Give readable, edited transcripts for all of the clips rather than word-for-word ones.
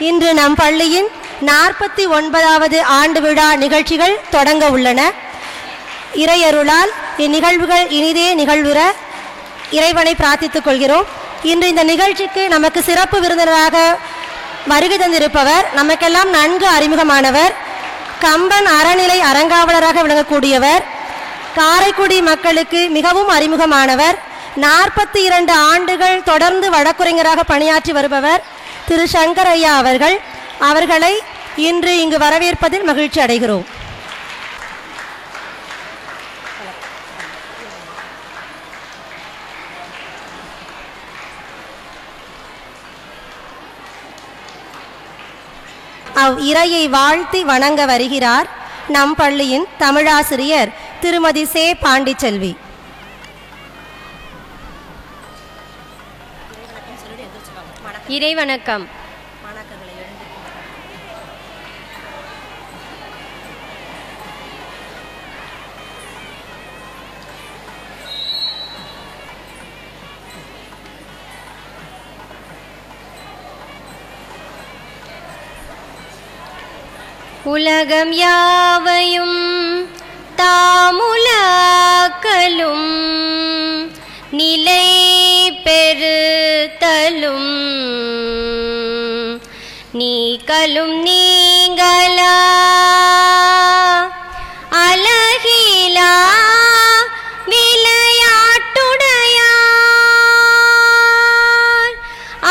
இன்று நம் பள்ளியின் 49வது ஆண்டு விழா நிகழ்ச்சிகள் தொடங்க உள்ளன. இறையருளால் இந்நிகழ்வுகள் இனிதே நிகழ்வுற இறைவனை பிரார்த்தித்துக் கொள்கிறோம். இன்று இந்த நிகழ்ச்சிக்கு நமக்கு சிறப்பு விருந்தினராக வருகை தந்திருப்பவர் நமக்கெல்லாம் நன்கு அறிமுகமானவர், கம்பன் அறநிலை அறங்காவலராக விளங்கக்கூடியவர், காரைக்குடி மக்களுக்கு மிகவும் அறிமுகமானவர், 42 ஆண்டுகள் தொடர்ந்து வழக்குரைஞராக பணியாற்றி வருபவர் திரு சங்கர் ஐயா அவர்களை இன்று இங்கு வரவேற்பதில் மகிழ்ச்சி அடைகிறோம். இறையை வாழ்த்தி வணங்க வருகிறார் நம் பள்ளியின் தமிழாசிரியர் திருமதி சே பாண்டிச்செல்வி. இறைவணக்கம். உலகம் யாவையும் தாமுலாக்கலும் நிலை பெறுதலும் நீக்கலும் நீங்களா அழகிலா விளையாட்டுடையார்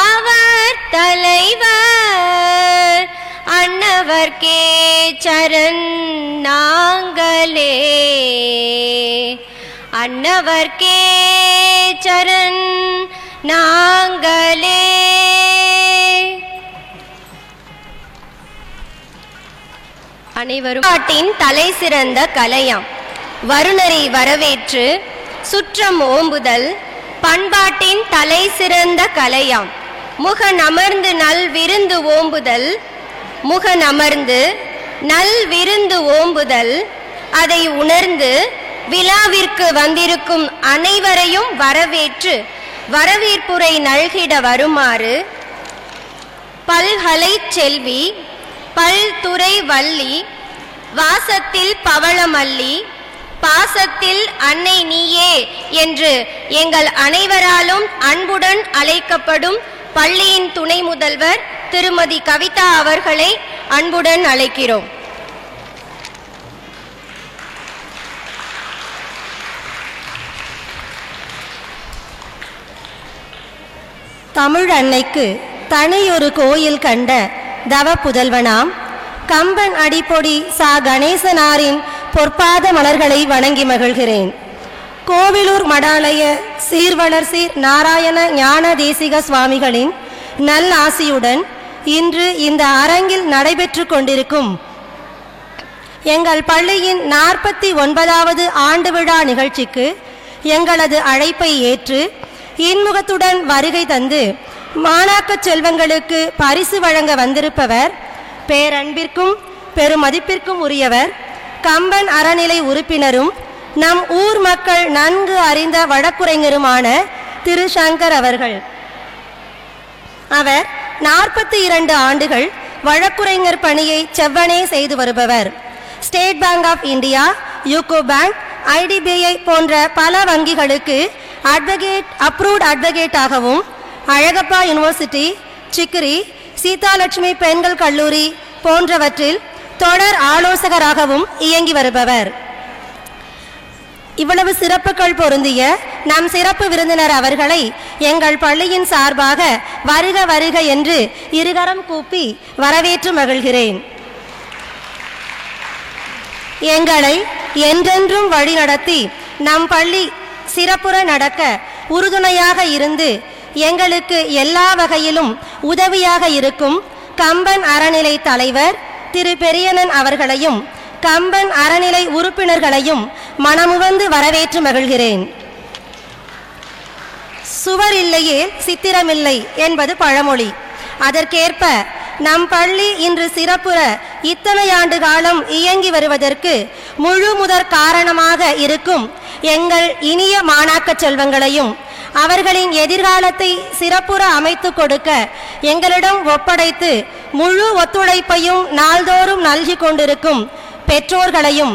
அவர் தலைவர் அன்னவர்க்கே சரண் நாங்களே அன்னவர்க்கே சரண் நாங்களே. அனைவரும் நாட்டின் தலை சிறந்த கலையாம் வருணரை வரவேற்று சுற்றம் ஓம்புதல் பண்பாட்டின் தலை சிறந்த கலையாம் முகநமர்ந்து நல் விருந்து ஓம்புதல் முகநமர்ந்து நல் விருந்து ஓம்புதல் அதை உணர்ந்து விழாவிற்கு வந்திருக்கும் அனைவரையும் வரவேற்று வரவேற்புரை நல்கிட வருமாறு பல்கலை செல்வி பல்துறை வள்ளி வாசத்தில் பவளமல்லி பாசத்தில் அன்னை நீயே என்று எங்கள் அனைவராலும் அன்புடன் அழைக்கப்படும் பள்ளியின் துணை முதல்வர் திருமதி கவிதா அவர்களை அன்புடன் அழைக்கிறோம். தமிழ் அன்னைக்கு தனியொரு கோயில் கண்ட தவ புதல்வனாம் கம்பன் அடிப்பொடி சா கணேசனாரின் பொற்பாத மலர்களை வணங்கி மகிழ்கிறேன். கோவிலூர் மடாலய சீர்வளர் சீர் நாராயண ஞான தேசிக சுவாமிகளின் நல் ஆசியுடன் இன்று இந்த அரங்கில் நடைபெற்று கொண்டிருக்கும் எங்கள் பள்ளியின் 49வது ஆண்டு விழா நிகழ்ச்சிக்கு எங்களது அழைப்பை ஏற்று இன்முகத்துடன் வருகை தந்து மாணாக்க செல்வங்களுக்கு பரிசு வழங்க வந்திருப்பவர் பேரன்பிற்கும் பெருமதிப்பிற்கும் உரியவர் கம்பன் அறநிலை உறுப்பினரும் நம் ஊர் மக்கள் நன்கு அறிந்த வழக்குரைஞருமான திரு சங்கர் அவர்கள். அவர் 42 ஆண்டுகள் வழக்குரைஞர் பணியை செவ்வனே செய்து வருபவர். State Bank of India, UCO Bank, IDBI போன்ற பல வங்கிகளுக்கு அப்ரூவ்ட் அட்வொகேட்டாகவும் அழகப்பா யூனிவர்சிட்டி, சிக்கிரி, சீதாலட்சுமி பெண்கள் கல்லூரி போன்றவற்றில் தொடர் ஆலோசகராகவும் இயங்கி வருபவர். இவ்வளவு சிறப்புகள் பொருந்திய நம் சிறப்பு விருந்தினர் அவர்களை எங்கள் பள்ளியின் சார்பாக வருக வருக என்று இருகரம் கூப்பி வரவேற்று மகிழ்கிறேன். எங்களை என்றென்றும் வழிநடத்தி நம் பள்ளி சிறப்புற நடக்க உறுதுணையாக இருந்து எங்களுக்கு எல்லா வகையிலும் உதவியாக இருக்கும் கம்பன் அறநிலை தலைவர் திரு பெரியனன் அவர்களையும் கம்பன் அறநிலை உறுப்பினர்களையும் மனமுவந்து வரவேற்று மகிழ்கிறேன். சுவர் இல்லையே சித்திரமில்லை என்பது பழமொழி. அதற்கேற்ப நம் பள்ளி இன்று சிறப்புற இத்தனை ஆண்டு காலம் இயங்கி வருவதற்கு முழு முதற் காரணமாக இருக்கும் எங்கள் இனிய மாணாக்க செல்வங்களையும் அவர்களின் எதிர்காலத்தை சிறப்புற அமைத்து கொடுக்க எங்களிடம் ஒப்படைத்து முழு ஒத்துழைப்பையும் நாள்தோறும் நல்கி கொண்டிருக்கும் பெற்றோர்களையும்,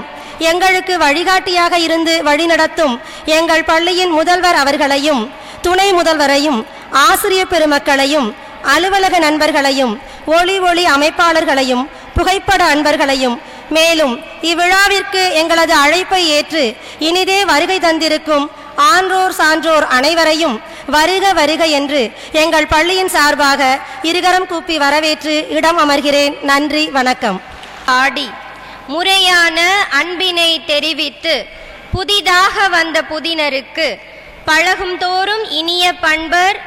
எங்களுக்கு வழிகாட்டியாக இருந்து வழிநடத்தும் எங்கள் பள்ளியின் முதல்வர் அவர்களையும், துணை முதல்வரையும், ஆசிரியர் பெருமக்களையும், அலுவலக நண்பர்களையும், ஒளி அமைப்பாளர்களையும், புகைப்பட அன்பர்களையும், மேலும் இவ்விழாவிற்கு எங்களது அழைப்பை ஏற்று இனிதே வருகை தந்திருக்கும் ஆன்றோர் சான்றோர் அனைவரையும் வருக வருக என்று எங்கள் பள்ளியின் சார்பாக இருகரம் கூப்பி வரவேற்று இடம் அமர்கிறேன். நன்றி, வணக்கம். ஆடி முறையான அன்பினை தெரிவித்து புதிதாக வந்த புதினருக்கு பழகும் தோறும் இனிய பண்பர்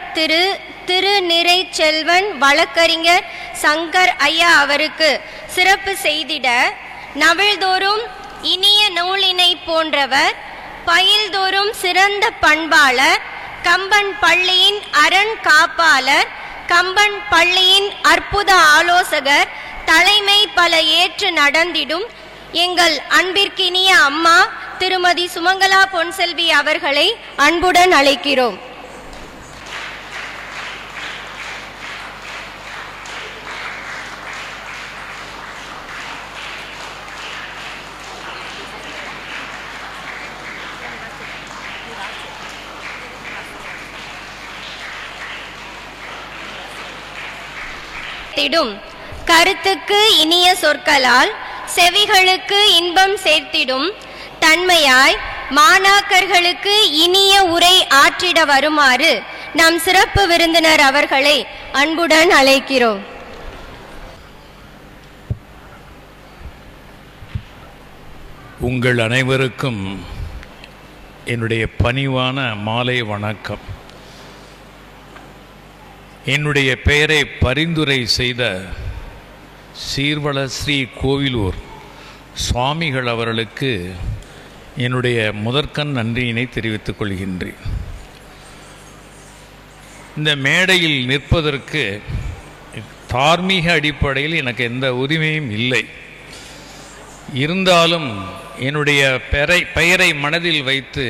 திரு நிறை செல்வன் வழக்கறிஞர் சங்கர் ஐயா அவருக்கு சிறப்பு செய்திட, நவிழ்தோறும் இனிய நூலினை போன்றவர், பயில்தோறும் சிறந்த பண்பாளர், கம்பன் பள்ளியின் அரண் காப்பாளர், கம்பன் பள்ளியின் அற்புத ஆலோசகர், தலைமை பல ஏற்று நடந்திடும் எங்கள் அன்பிற்கினிய அம்மா திருமதி சுமங்கலா பொன்செல்வி அவர்களை அன்புடன் அழைக்கிறோம். கருத்துக்கு இனிய சொற்களால் செவிகளுக்கு இன்பம் சேர்த்திடும் தன்மையாய் மாணாக்கர்களுக்கு இனிய உரை ஆற்றிட வருமாறு நம் சிறப்பு விருந்தினர் அவர்களை அன்புடன் அழைக்கிறோம். உங்கள் அனைவருக்கும் என்னுடைய பணிவான மாலை வணக்கம். என்னுடைய பெயரை பரிந்துரை செய்த சீர்வள ஸ்ரீ கோவிலூர் சுவாமிகள் அவர்களுக்கு என்னுடைய முதற்கண் நன்றியினை தெரிவித்துக் கொள்கின்றேன். இந்த மேடையில் நிற்பதற்கு தார்மீக அடிப்படையில் எனக்கு எந்த உரிமையும் இல்லை. இருந்தாலும் என்னுடைய பெயரை மனதில் வைத்து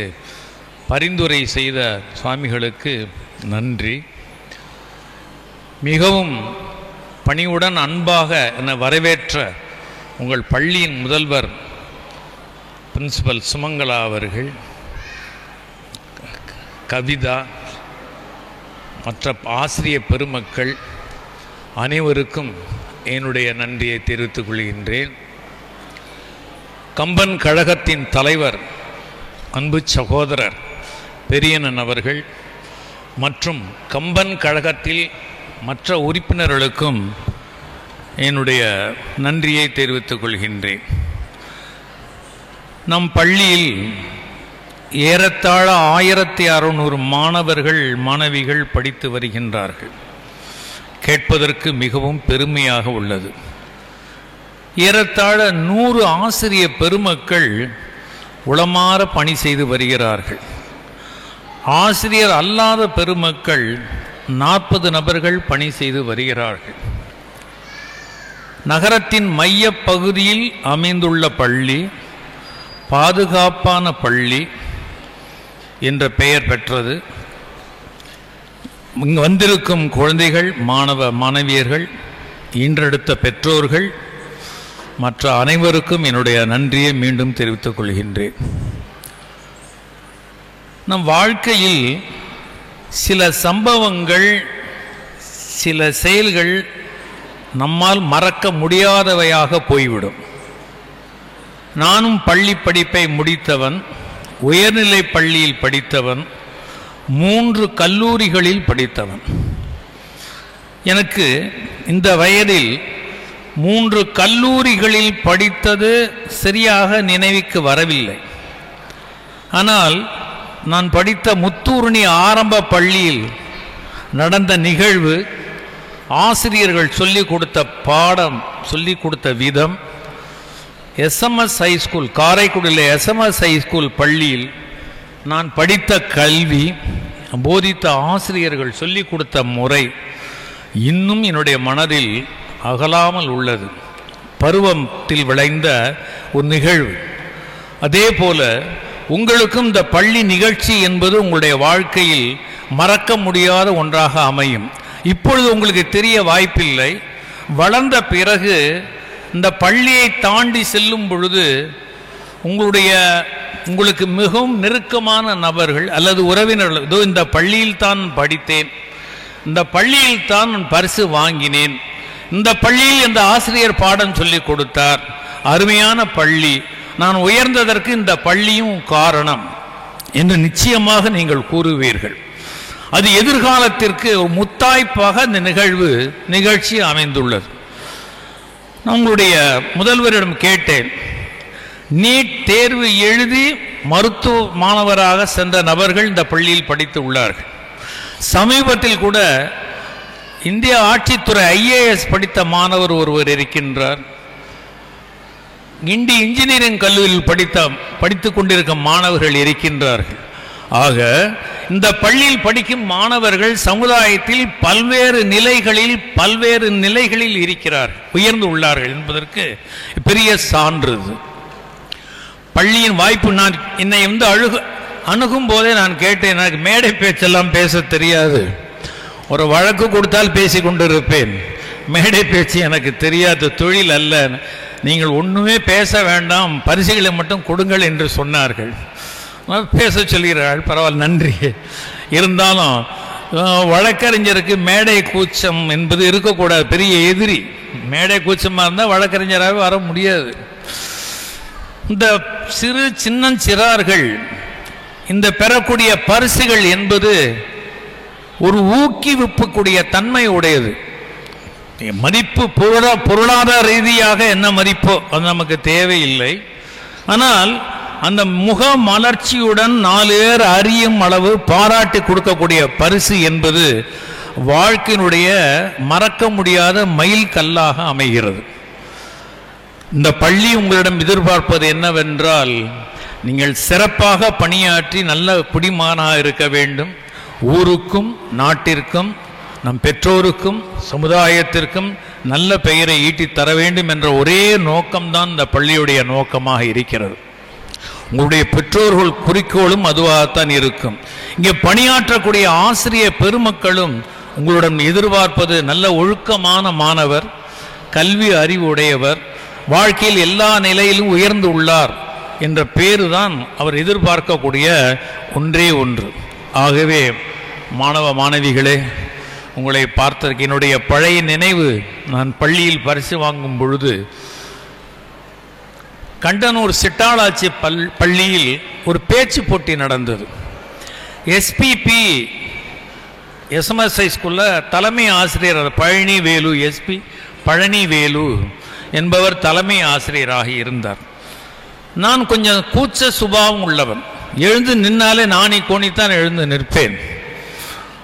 பரிந்துரை செய்த சுவாமிகளுக்கு நன்றி. மிகவும் பணிவுடன் அன்பாக என்னை வரவேற்ற உங்கள் பள்ளியின் முதல்வர் பிரின்சிபல் சுமங்கலா அவர்கள், கவிதா, மற்ற ஆசிரியர் பெருமக்கள் அனைவருக்கும் என்னுடைய நன்றியை தெரிவித்துக் கொள்கின்றேன். கம்பன் கழகத்தின் தலைவர் அன்பு சகோதரர் பெரியண்ணன் அவர்கள் மற்றும் கம்பன் கழகத்தில் மற்ற உறுப்பினர்களுக்கும் என்னுடைய நன்றியை தெரிவித்துக் கொள்கின்றேன். நம் பள்ளியில் ஏறத்தாழ 1600 மாணவர்கள் மாணவிகள் படித்து வருகின்றார்கள். கேட்பதற்கு மிகவும் பெருமையாக உள்ளது. ஏறத்தாழ 100 ஆசிரியர் பெருமக்கள் உளமாற பணி செய்து வருகிறார்கள். ஆசிரியர் அல்லாத பெருமக்கள் 40 நபர்கள் பணி செய்து வருகிறார்கள். நகரத்தின் மைய பகுதியில் அமைந்துள்ள பள்ளி பாதுகாப்பான பள்ளி என்ற பெயர் பெற்றது. இங்கு வந்திருக்கும் குழந்தைகள், மாணவியர்கள், ஈன்றெடுத்த பெற்றோர்கள், மற்ற அனைவருக்கும் என்னுடைய நன்றியை மீண்டும் தெரிவித்துக் கொள்கின்றேன். நம் வாழ்க்கையில் சில சம்பவங்கள், சில செயல்கள் நம்மால் மறக்க முடியாதவையாக போய்விடும். நானும் பள்ளி படிப்பை முடித்தவன், உயர்நிலை பள்ளியில் படித்தவன், 3 கல்லூரிகளில் படித்தவன். எனக்கு இந்த வயதில் 3 கல்லூரிகளில் படித்தது சரியாக நினைவுக்கு வரவில்லை. ஆனால் நான் படித்த முத்தூர்ணி ஆரம்ப பள்ளியில் நடந்த நிகழ்வு, ஆசிரியர்கள் சொல்லிக் கொடுத்த பாடம், சொல்லிக் கொடுத்த விதம், எஸ்எம்எஸ் ஹைஸ்கூல், காரைக்குடியில் எஸ்எம்எஸ் ஹைஸ்கூல் பள்ளியில் நான் படித்த கல்வி, போதித்த ஆசிரியர்கள் சொல்லிக் கொடுத்த முறை இன்னும் என்னுடைய மனதில் அகலாமல் உள்ளது. பருவத்தில் விளைந்த ஒரு நிகழ்வு. அதே போல உங்களுக்கும் இந்த பள்ளி நிகழ்ச்சி என்பது உங்களுடைய வாழ்க்கையில் மறக்க முடியாத ஒன்றாக அமையும். இப்பொழுது உங்களுக்கு தெரிய வாய்ப்பில்லை. வளர்ந்த பிறகு இந்த பள்ளியை தாண்டி செல்லும் பொழுது உங்களுக்கு மிகவும் நெருக்கமான நபர்கள் அல்லது உறவினர்கள், இதோ இந்த பள்ளியில் தான் படித்தேன், இந்த பள்ளியில் தான் நான் பரிசு வாங்கினேன், இந்த பள்ளியில் இந்த ஆசிரியர் பாடம் சொல்லி கொடுத்தார், அருமையான பள்ளி, நான் உயர்ந்ததற்கு இந்த பள்ளியும் காரணம் என்று நிச்சயமாக நீங்கள் கூறுவீர்கள். அது எதிர்காலத்திற்கு முத்தாய்ப்பாக இந்த நிகழ்ச்சி அமைந்துள்ளது. நான் உங்களுடைய முதல்வரிடம் கேட்டேன், நீட் தேர்வு எழுதி மருத்துவ மாணவராக சென்ற நபர்கள் இந்த பள்ளியில் படித்து உள்ளார்கள். சமீபத்தில் கூட இந்திய ஆட்சித்துறை IAS படித்த மாணவர் ஒருவர் இருக்கின்றார். கிண்டி இன்ஜினியரிங் கல்லூரியில் படித்துக் கொண்டிருக்கும் மாணவர்கள் இருக்கின்றார்கள். ஆக இந்த பள்ளியில் படிக்கும் மாணவர்கள் சமுதாயத்தில் பல்வேறு நிலைகளில் இருக்கிறார்கள், உயர்ந்து உள்ளார்கள் என்பதற்கு பெரிய சான்று. பள்ளியின் வாய்ப்பு, நான் என்னை அணுகும் போதே நான் கேட்டேன், எனக்கு மேடை பேச்செல்லாம் பேச தெரியாது, ஒரு வழக்கு கொடுத்தால் பேசி கொண்டிருப்பேன், மேடை பேச்சு எனக்கு தெரியாத தொழில் அல்ல, நீங்கள் ஒன்றுமே பேச வேண்டாம், பரிசுகளை மட்டும் கொடுங்கள் என்று சொன்னார்கள். பேச சொல்கிறார்கள், பரவாயில்ல, நன்றி. இருந்தாலும் வழக்கறிஞருக்கு மேடை கூச்சம் என்பது இருக்கக்கூடாது, பெரிய எதிரி. மேடை கூச்சமாக இருந்தால் வழக்கறிஞராகவே வர முடியாது. இந்த சின்னஞ்சிறார்கள் இந்த பெறக்கூடிய பரிசுகள் என்பது ஒரு ஊக்குவிக்கக்கூடிய தன்மை உடையது. மதிப்பு பொருளாதார ரீதியாக என்ன மதிப்போ அது நமக்கு தேவையில்லை. ஆனால் அந்த முக மலர்ச்சியுடன் 4 பேர் அறியும் அளவு பாராட்டி கொடுக்கக்கூடிய பரிசு என்பது வாழ்க்கையினுடைய மறக்க முடியாத மைல் கல்லாக அமைகிறது. இந்த பள்ளி உங்களிடம் எதிர்பார்ப்பது என்னவென்றால், நீங்கள் சிறப்பாக பணியாற்றி நல்ல குடிமகனாக இருக்க வேண்டும், ஊருக்கும் நாட்டிற்கும் நம் பெற்றோருக்கும் சமுதாயத்திற்கும் நல்ல பெயரை ஈட்டி தர வேண்டும் என்ற ஒரே நோக்கம்தான் இந்த பள்ளியுடைய நோக்கமாக இருக்கிறது. உங்களுடைய பெற்றோர்கள் குறிக்கோளும் அதுவாகத்தான் இருக்கும். இங்கே பணியாற்றக்கூடிய ஆசிரியர் பெருமக்களும் உங்களுடன் எதிர்பார்ப்பது நல்ல ஒழுக்கமான மாணவர், கல்வி அறிவு உடையவர், வாழ்க்கையில் எல்லா நிலையிலும் உயர்ந்து உள்ளார் என்ற பேரு தான் அவர் எதிர்பார்க்கக்கூடிய ஒன்றே ஒன்று. ஆகவே மாணவ மாணவிகளே, உங்களை பார்த்ததற்கு என்னுடைய பழைய நினைவு, நான் பள்ளியில் பரிசு வாங்கும் பொழுது கண்டனூர் சிட்டாளாச்சி பள்ளியில் ஒரு பேச்சு போட்டி நடந்தது. SPP SMS ஸ்கூலில் தலைமை ஆசிரியர் பழனி வேலு, SP பழனி வேலு என்பவர் தலைமை ஆசிரியராக இருந்தார். நான் கொஞ்சம் கூச்ச சுபாவம் உள்ளவன், எழுந்து நின்னாலே நாணி கோணித்தான் எழுந்து நிற்பேன்.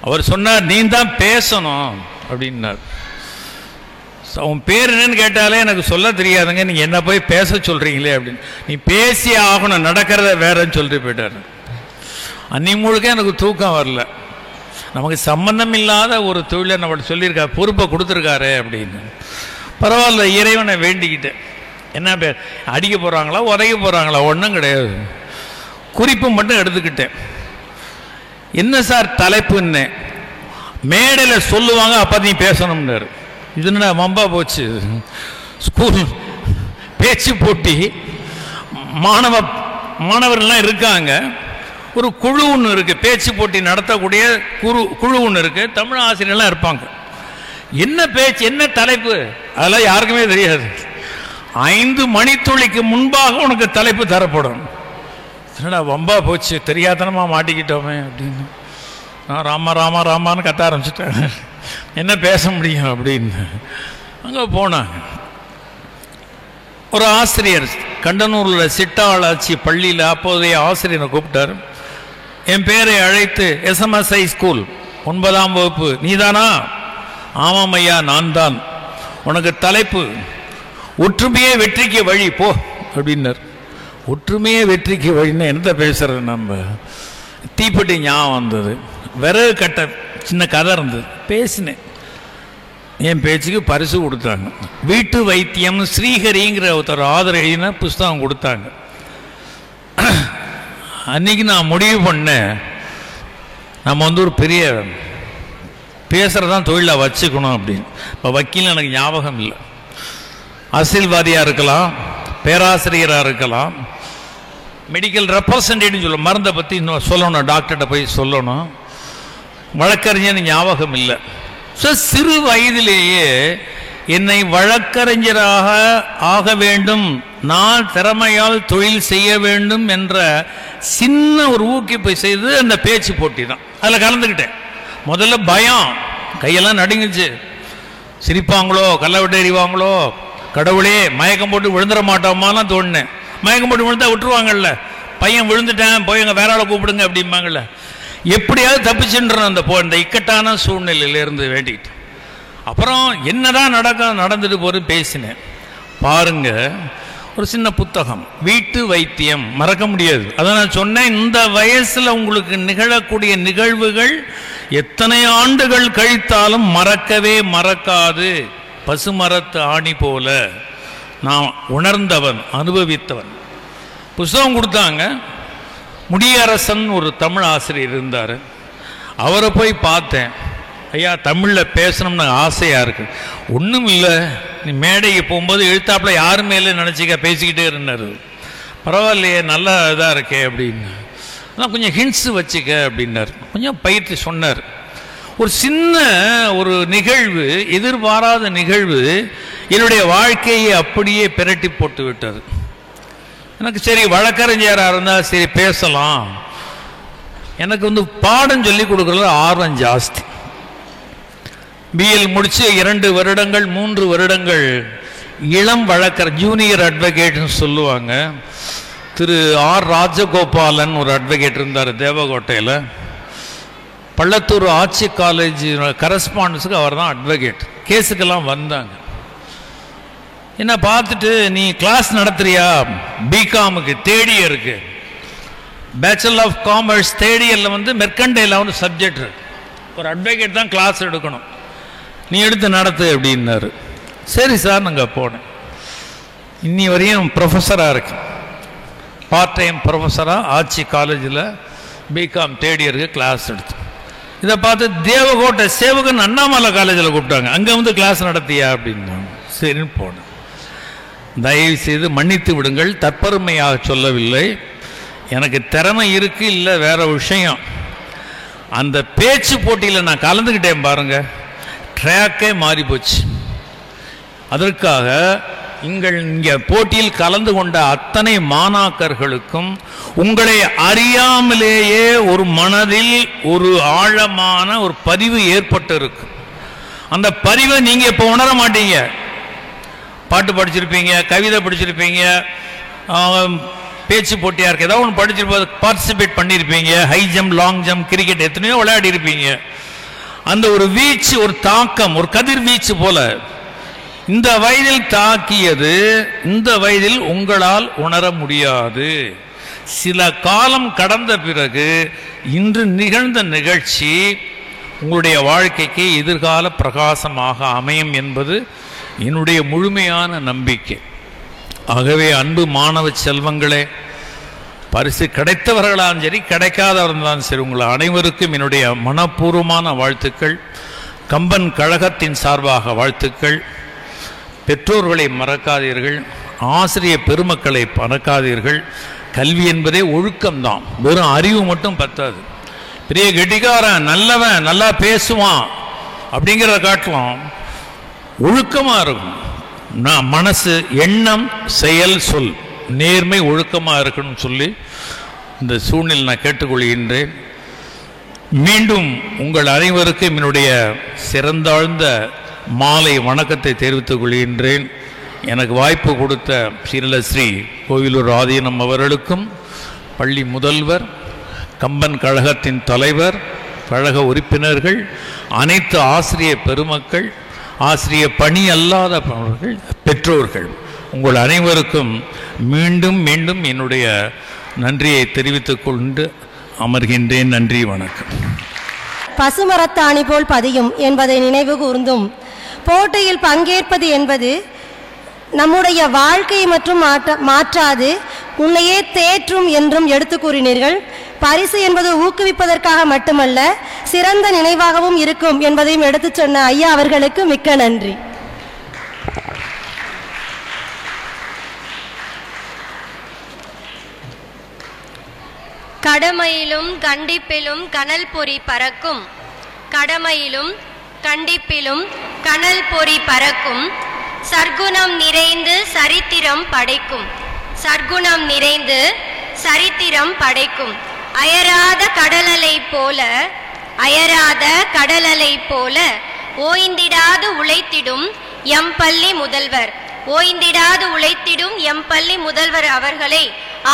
அவர் சொன்னார், நீ தான் பேசணும் அப்படின்னார். அவன் பேர் என்னன்னு கேட்டாலே எனக்கு சொல்ல தெரியாதுங்க, நீங்கள் என்ன போய் பேச சொல்கிறீங்களே அப்படின்னு. நீ பேசி ஆகணும், நடக்கிறத வேறன்னு சொல்லிட்டு போயிட்டார். அன்னி முழுக்க எனக்கு தூக்கம் வரல. நமக்கு சம்பந்தம் இல்லாத ஒரு தொழிலை நம்ம சொல்லியிருக்காரு, பொறுப்பை கொடுத்துருக்காரு அப்படின்னு. பரவாயில்ல, இறைவனை வேண்டிக்கிட்டேன். என்ன பேர் அடிக்க போகிறாங்களா உதைக்க போகிறாங்களா ஒன்றும் கிடையாது, குறிப்பு மட்டும் எடுத்துக்கிட்டேன். என்ன சார் தலைப்புன்னு மேடையில் சொல்லுவாங்க, அப்போ நீ பேசணும்னாரு. இது என்ன மம்பா போச்சு, ஸ்கூல் பேச்சு போட்டி, மாணவர்கள்லாம் இருக்காங்க, ஒரு குழு ஒன்று இருக்குது, பேச்சு போட்டி நடத்தக்கூடிய குழு ஒன்று இருக்குது, தமிழ் ஆசிரியர்லாம் இருப்பாங்க. என்ன பேச்சு, என்ன தலைப்பு, அதெல்லாம் யாருக்குமே தெரியாது. 5 மணித்துளிக்கு முன்பாக உனக்கு தலைப்பு தரப்படும். என்னடா வம்பா போச்சு, தெரியாதனமாக மாட்டிக்கிட்டோமே அப்படின்னு நான் ராமா ராமா ராமான்னு கத்த ஆரம்பிச்சிட்டேன். என்ன பேச முடியும் அப்படின்னு அங்கே போனாங்க. ஒரு ஆசிரியர் கண்டனூரில் சிட்டாளாச்சி பள்ளியில் அப்போதைய ஆசிரியரை கூப்பிட்டார். என் பேரை அழைத்து, SMSI ஸ்கூல் 9ஆம் வகுப்பு நீதானா? ஆமாம் ஐயா, நான் தான். உனக்கு தலைப்பு ஒற்றுமையே வெற்றிக்கு வழி, போ அப்படின்னார். ஒற்றுமையே வெற்றிக்கு வழின்னா என்ன பேசுறது, நம்ம தீப்பெட்டி ஞாபகம் வந்தது, விறகு கட்ட சின்ன கதை இருந்தது, பேசினேன். என் பேச்சுக்கு பரிசு கொடுத்தாங்க. வீட்டு வைத்தியம் ஸ்ரீஹரிங்கிற ஒருத்தர் ஆதரவின புஸ்தகம் கொடுத்தாங்க. அன்னைக்கு நான் முடிவு பண்ணேன், நம்ம ஒரு பெரிய பேசுகிறதான் தொழிலாக வச்சுக்கணும் அப்படின்னு. இப்போ வக்கீல் எனக்கு ஞாபகம் இல்லை. அரசியல்வாதியாக இருக்கலாம், பேராசிரியராக இருக்கலாம், மெடிக்கல் ரெப்ரசன்டேட்டிவ் சொல்ல மருந்தை பற்றி இன்னும் சொல்லணும், டாக்டர்கிட்ட போய் சொல்லணும். வழக்கறிஞர் ஞாபகம் இல்லை. ஸோ சிறு வயதிலேயே என்னை வழக்கறிஞராக ஆக வேண்டும், நான் திறமையால் தொழில் செய்ய வேண்டும் என்ற சின்ன ஒரு ஊக்குவிப்பை செய்து அந்த பேச்சு போட்டி தான். அதில் கலந்துக்கிட்டேன். முதல்ல பயம், கையெல்லாம் நடுங்குச்சு. சிரிப்பாங்களோ, கல்லை விட்டு எறிவாங்களோ, கடவுளே மயக்கம் போட்டு விழுந்துட மாட்டோமாலாம் தோணுனேன். மயக்கம் போட்டு விழுந்தா விட்டுருவாங்கல்ல, பையன் விழுந்துட்டேன் போய் எங்கள் வேற ஆளை கூப்பிடுங்க அப்படிம்பாங்கள்ல. எப்படியாவது தப்பிச்சுன்றேன் அந்த இக்கட்டான சூழ்நிலையிலேருந்து வேண்டிக்கிட்டு. அப்புறம் என்னதான் நடந்துட்டு போது பேசினேன். பாருங்க, ஒரு சின்ன புத்தகம், வீட்டு வைத்தியம், மறக்க முடியாது. அதை நான் சொன்னேன், இந்த வயசில் உங்களுக்கு நிகழக்கூடிய நிகழ்வுகள் எத்தனை ஆண்டுகள் கழித்தாலும் மறக்கவே மறக்காது. பசுமரத்து ஆணி போல நான் உணர்ந்தவன், அனுபவித்தவன். புத்தகம் கொடுத்தாங்க. முடியரசன் ஒரு தமிழ் ஆசிரியர் இருந்தார். அவரை போய் பார்த்தேன். ஐயா, தமிழில் பேசணும்னு ஆசையாக இருக்கு. ஒன்றும் இல்லை, நீ மேடைக்கு போகும்போது எழுத்தாப்புல யாருமே இல்லை நினச்சிக்க, பேசிக்கிட்டே இருந்தார். பரவாயில்லையே, நல்லா இதாக இருக்கே அப்படின்னு. ஆனால் கொஞ்சம் ஹிண்ட்ஸு வச்சுக்க அப்படின்னார். கொஞ்சம் பயிற்சி சொன்னார். ஒரு சின்ன ஒரு நிகழ்வு, எதிர்பாராத நிகழ்வு என்னுடைய வாழ்க்கையை அப்படியே பிரட்டி போட்டு விட்டது. எனக்கு சரி வழக்கறிஞராக இருந்தால் சரி பேசலாம். எனக்கு பாடம் சொல்லி கொடுக்குறதுல ஆர்வம் ஜாஸ்தி. பிஎல் முடிச்சு 2 வருடங்கள் 3 வருடங்கள் இளம் ஜூனியர் அட்வொகேட்னு சொல்லுவாங்க. திரு ஆர் ராஜகோபாலன் ஒரு அட்வொகேட் இருந்தார் தேவகோட்டையில். பள்ளத்தூர் ஆட்சி காலேஜ் கரஸ்பாண்டன்ஸுக்கு அவர் தான் அட்வொகேட். கேஸுக்கெல்லாம் வந்தாங்க. என்ன பார்த்துட்டு, நீ கிளாஸ் நடத்துறியா? பிகாமுக்கு தேர்ட் இயருக்கு, பேச்சுலர் ஆஃப் காமர்ஸ் தேர்ட் இயரில் மெர்கண்டைல் சப்ஜெக்ட் இருக்கு, ஒரு அட்வொகேட் தான் கிளாஸ் எடுக்கணும், நீ எடுத்து நடத்து அப்படின்னாரு. சரி சார், நாங்கள் போனேன். இன்னி வரையும் ப்ரொஃபஸராக இருக்கு, பார்ட் டைம் ப்ரொஃபஸராக ஆட்சி காலேஜில் பிகாம் தேர்ட் இயருக்கு கிளாஸ் எடுத்து. இதை பார்த்து தேவகோட்டை சேவகன் அண்ணாமலை காலேஜில் கூப்பிட்டாங்க. அங்கே கிளாஸ் நடத்தியா அப்படின்னாங்க. சரின்னு போனேன். தயவு செய்து மன்னித்து விடுங்கள், தற்பெருமையாக சொல்லவில்லை. எனக்கு திறமை இருக்கு, இல்லை வேற விஷயம். அந்த பேச்சு போட்டியில் நான் கலந்துக்கிட்டேன் பாருங்க, ட்ராக்கே மாறி போச்சு. அதற்காக இங்கே போட்டியில் கலந்து கொண்ட அத்தனை மாணாக்கர்களுக்கும் உங்களை அறியாமலேயே ஒரு மனதில் ஒரு ஆழமான ஒரு பதிவு ஏற்பட்டு இருக்கு. அந்த பதிவை நீங்க இப்போ உணர மாட்டீங்க. பாட்டு படிச்சிருப்பீங்க, கவிதை படிச்சிருப்பீங்க, பேச்சு போட்டியாக இருக்கு, ஏதாவது ஒன்று படிச்சிருப்போது பார்ட்டிசிபேட் பண்ணியிருப்பீங்க, high jump, long jump, cricket எத்தனையோ விளையாடி இருப்பீங்க. அந்த ஒரு வீச்சு, ஒரு தாக்கம், ஒரு கதிர் வீச்சு போல இந்த வயதில் தாக்கியது இந்த வயதில் உங்களால் உணர முடியாது. சில காலம் கடந்த பிறகு இன்று நிகழ்ந்த நிகழ்ச்சி உங்களுடைய வாழ்க்கைக்கு எதிர்கால பிரகாசமாக அமையும் என்பது என்னுடைய முழுமையான நம்பிக்கை. ஆகவே அன்பு மாணவ செல்வங்களே, பரிசு கிடைத்தவர்களாலும் சரி கிடைக்காதவர்களாலும் சரி, உங்கள் அனைவருக்கும் என்னுடைய மனப்பூர்வமான வாழ்த்துக்கள். கம்பன் கழகத்தின் சார்பாக வாழ்த்துக்கள். பெற்றோர்களை மறக்காதீர்கள், ஆசிரியர் பெருமக்களை மறக்காதீர்கள். கல்வி என்பதே ஒழுக்கம்தான், வெறும் அறிவு மட்டும் பத்தாது. பெரிய கெட்டிக்காரன், நல்லவன், நல்லா பேசுவான் அப்படிங்கிற காட்டலாம் ஒழுக்கமாக இருக்கும். நான் மனசு, எண்ணம், செயல், சொல், நேர்மை, ஒழுக்கமாக இருக்கணும்னு சொல்லி இந்த சூழ்நிலை நான் கேட்டுக்கொள்கின்றேன். மீண்டும் உங்கள் அனைவருக்கும் என்னுடைய சிறந்தாழ்ந்த மாலை வணக்கத்தை தெரிவித்துக் கொள்கின்றேன். எனக்கு வாய்ப்பு கொடுத்த ஸ்ரீ கோவிலூர் ஆதீனம் அவர்களுக்கும், பள்ளி முதல்வர், கம்பன் கழகத்தின் தலைவர், கழக உறுப்பினர்கள், அனைத்து ஆசிரியர் பெருமக்கள், ஆசிரியர் பணி அல்லாதவர்கள், பெற்றோர்கள், உங்கள் அனைவருக்கும் மீண்டும் மீண்டும் என்னுடைய நன்றியை தெரிவித்துக் கொண்டு அமர்கின்றேன். நன்றி, வணக்கம். பசுமரத்தாணி போல் பதியும் என்பதை நினைவு கூர்ந்தும், போட்டியில் பங்கேற்பது என்பது நம்முடைய வாழ்க்கையை மற்றும் மாற்றாது உன்னையே தேற்றும் என்றும் எடுத்து கூறினீர்கள். பரிசு என்பது ஊக்குவிப்பதற்காக மட்டுமல்ல, சிறந்த நினைவாகவும் இருக்கும் என்பதையும் எடுத்துச் சொன்ன ஐயா அவர்களுக்கு மிக்க நன்றி. கடமையிலும் கண்டிப்பிலும் கனல் பொறி பறக்கும், கடமையிலும் கண்டிப்பிலும் கனல் பொறி பறக்கும், சர்க்குணம் நிறைந்து சரித்திரம் படைக்கும், சர்க்குணம் நிறைந்து சரித்திரம் படைக்கும், அயராத கடலலை போல, அயராத கடலலை போல ஓய்ந்திடாது உழைத்திடும் எம் பள்ளி முதல்வர், ஓய்ந்திடாது உழைத்திடும் எம் பள்ளி முதல்வர் அவர்களை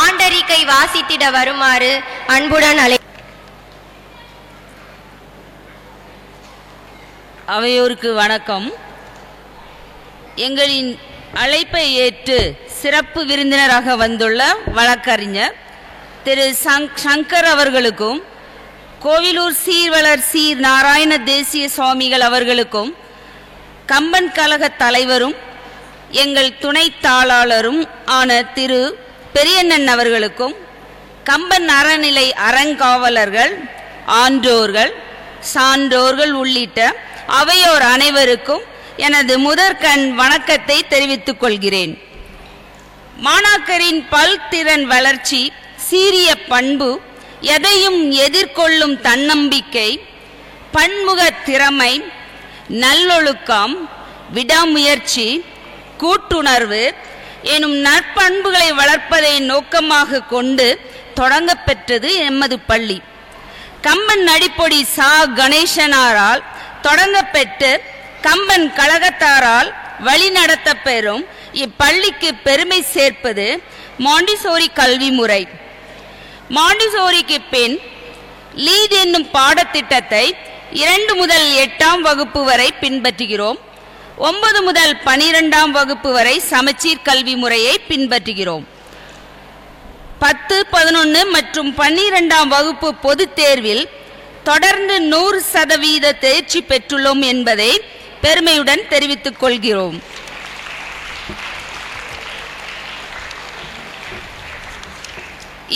ஆண்டறிக்கை வாசித்திட வருமாறு அன்புடன் அழை. அவையோருக்கு வணக்கம். எங்களின் அழைப்பை ஏற்று சிறப்பு விருந்தினராக வந்துள்ள வழக்கறிஞர் திரு சங்கர் அவர்களுக்கும், கோவிலூர் சீர்வளர் சீர் நாராயண தேசிய சுவாமிகள் அவர்களுக்கும், கம்பன் கழக தலைவரும் எங்கள் துணை தாளாளரும் ஆன திரு பெரியண்ணன் அவர்களுக்கும், கம்பன் அறநிலை அறங்காவலர்கள், ஆன்றோர்கள், சான்றோர்கள் உள்ளிட்ட அவையோர் அனைவருக்கும் எனது முதற்கண் வணக்கத்தை தெரிவித்துக் கொள்கிறேன். மாணாக்கரின் பல்திறன் வளர்ச்சி, சீரிய பண்பு, எதையும் எதிர்கொள்ளும் தன்னம்பிக்கை, பன்முக திறமை, நல்லொழுக்கம், விடாமுயற்சி, கூட்டுணர்வு எனும் நற்பண்புகளை வளர்ப்பதை நோக்கமாக கொண்டு தொடங்கப்பெற்றது எமது பள்ளி. கம்பன் அடிப்பொடி சா கணேசனாரால் தொடங்கப்பெற்று கம்பன் கழகத்தாரால் வழிநடத்த பெறும் இப்பள்ளிக்கு பெருமை சேர்ப்பது மாண்டிசோரி கல்வி முறை. மாண்டிசோரிக்கு பின் லீட் என்னும் பாடத்திட்டத்தை 2 முதல் 8ஆம் வகுப்பு வரை பின்பற்றுகிறோம். 9 முதல் 12ஆம் வகுப்பு வரை சமச்சீர் கல்வி முறையை பின்பற்றுகிறோம். 10, 11 மற்றும் 12ஆம் வகுப்பு பொதுத் தேர்வில் தொடர்ந்து 100% தேர்ச்சி பெற்றுள்ளோம் என்பதை பெருமையுடன் தெரிவித்துக் கொள்கிறோம்.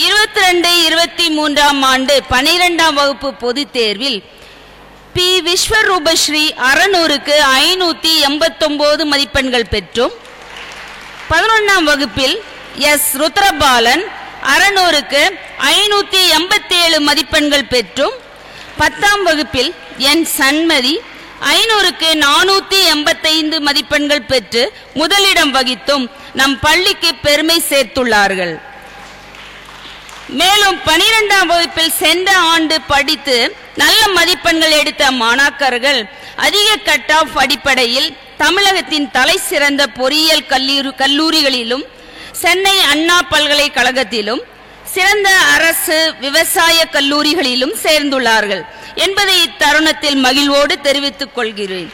இருபத்தி 23ஆம் ஆண்டு 12ஆம் வகுப்பு பொதுத் தேர்வில் பி விஸ்வரூபஸ்ரீ 600க்கு 589 மதிப்பெண்கள் பெற்றும், 11ஆம் வகுப்பில் எஸ் ருத்ரபாலன் 600க்கு 587 மதிப்பெண்கள் பெற்றும், 10ஆம் வகுப்பில் என் சண்மதி 500க்கு 485 மதிப்பெண்கள் பெற்று முதலிடம் வகித்தும் நம் பள்ளிக்கு பெருமை சேர்த்துள்ளார்கள். மேலும் 12ஆம் வகுப்பில் சென்ற ஆண்டு படித்து நல்ல மதிப்பெண்கள் எடுத்த மாணாக்கர்கள் அதிக கட் ஆஃப் அடிப்படையில் தமிழகத்தின் தலை சிறந்த பொறியியல் கல்லூரிகளிலும், சென்னை அண்ணா பல்கலைக்கழகத்திலும், சிறந்த அரசு விவசாய கல்லூரிகளிலும் சேர்ந்துள்ளார்கள் என்பதை இத்தருணத்தில் மகிழ்வோடு தெரிவித்துக் கொள்கிறேன்.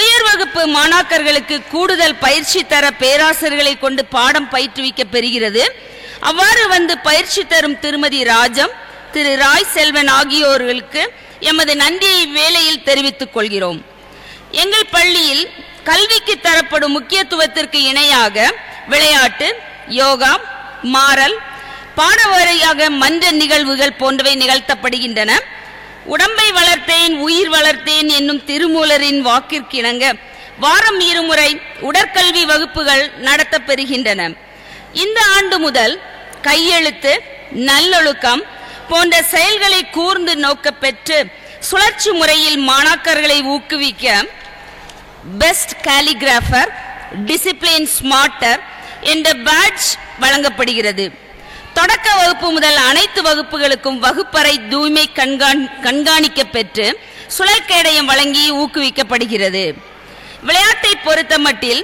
உயர் வகுப்பு மாணாக்கர்களுக்கு கூடுதல் பயிற்சி தர பேராசிரியர்களை கொண்டு பாடம் பயிற்றுவிக்க பெறுகிறது. அவ்வாறு வந்து பயிற்சி தரும் திருமதி ராஜம், திரு ராய் செல்வன் ஆகியோர்களுக்கு எமது நன்றியை வேளையில் தெரிவித்துக் கொள்கிறோம். எங்கள் பள்ளியில் கல்விக்கு தரப்படும் முக்கியத்துவத்திற்கு இணையாக விளையாட்டு, யோகா, மாறல், பாடவாரியாக மன்ற நிகழ்வுகள் போன்றவை நிகழ்த்தப்படுகின்றன. உடம்பை வளர்த்தேன் உயிர் வளர்த்தேன் என்னும் திருமூலரின் வாக்கிற்கிணங்க வாரம் 2 முறை உடற்கல்வி வகுப்புகள் நடத்தப்பெறுகின்றன. இந்த ஆண்டு முதல் கையெழுத்து, நல்லொழுக்கம் போன்ற செயல்களை கூர்ந்து நோக்க பெற்று சுழற்சி முறையில் மாணாக்கர்களை ஊக்குவிக்க பெஸ்ட் காலிகிராஃபர், டிசிப்ளின் ஸ்மார்ட்டர் என்ற பேட்ஜ் வழங்கப்படுகிறது. தொடக்க வகுப்பு முதல் அனைத்து வகுப்புகளுக்கும் வகுப்பறை தூய்மை கண்காணிக்க பெற்று சுழற்கேடயம் வழங்கி ஊக்குவிக்கப்படுகிறது. விளையாட்டை பொறுத்த மட்டில்